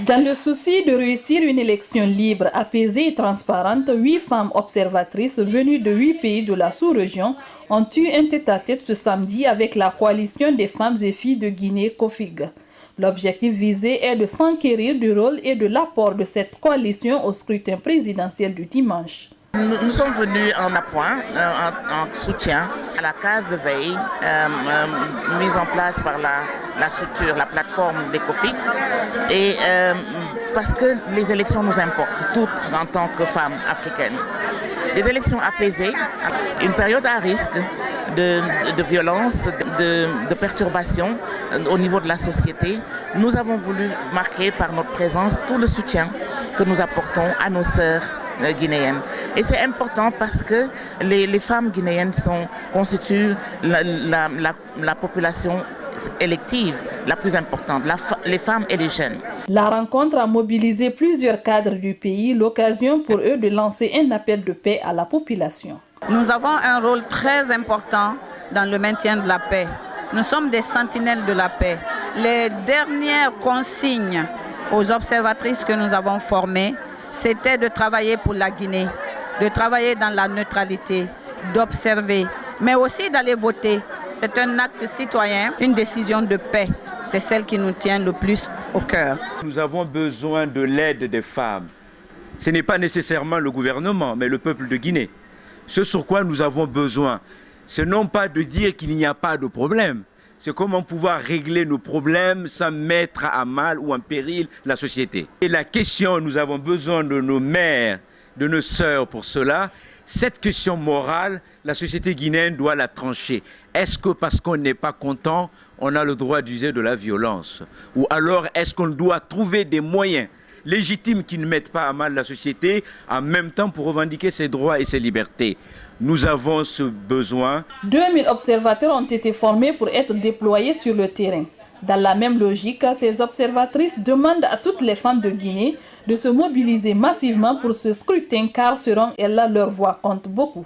Dans le souci de réussir une élection libre, apaisée et transparente, 8 femmes observatrices venues de 8 pays de la sous-région ont eu un tête-à-tête ce samedi avec la coalition des femmes et filles de Guinée COFIG. L'objectif visé est de s'enquérir du rôle et de l'apport de cette coalition au scrutin présidentiel du dimanche. Nous sommes venus en appoint, en soutien à la case de veille mise en place par la structure, la plateforme des COFIG. Et parce que les élections nous importent, toutes en tant que femmes africaines. Des élections apaisées, une période à risque de violence, de perturbation au niveau de la société. Nous avons voulu marquer par notre présence tout le soutien que nous apportons à nos sœurs guinéennes. Et c'est important parce que les femmes guinéennes constituent la population élective la plus importante, les femmes et les jeunes. La rencontre a mobilisé plusieurs cadres du pays, l'occasion pour eux de lancer un appel de paix à la population. Nous avons un rôle très important dans le maintien de la paix. Nous sommes des sentinelles de la paix. Les dernières consignes aux observatrices que nous avons formées, c'était de travailler pour la Guinée, de travailler dans la neutralité, d'observer, mais aussi d'aller voter. C'est un acte citoyen, une décision de paix. C'est celle qui nous tient le plus au cœur. Nous avons besoin de l'aide des femmes. Ce n'est pas nécessairement le gouvernement, mais le peuple de Guinée. Ce sur quoi nous avons besoin, ce non pas de dire qu'il n'y a pas de problème, c'est comment pouvoir régler nos problèmes sans mettre à mal ou en péril la société. Et la question, nous avons besoin de nos mères, de nos sœurs pour cela. Cette question morale, la société guinéenne doit la trancher. Est-ce que parce qu'on n'est pas content, on a le droit d'user de la violence? Ou alors est-ce qu'on doit trouver des moyens légitimes qui ne mettent pas à mal la société, en même temps pour revendiquer ses droits et ses libertés? Nous avons ce besoin. 2000 observateurs ont été formés pour être déployés sur le terrain. Dans la même logique, ces observatrices demandent à toutes les femmes de Guinée de se mobiliser massivement pour ce scrutin car selon elles, leur voix compte beaucoup.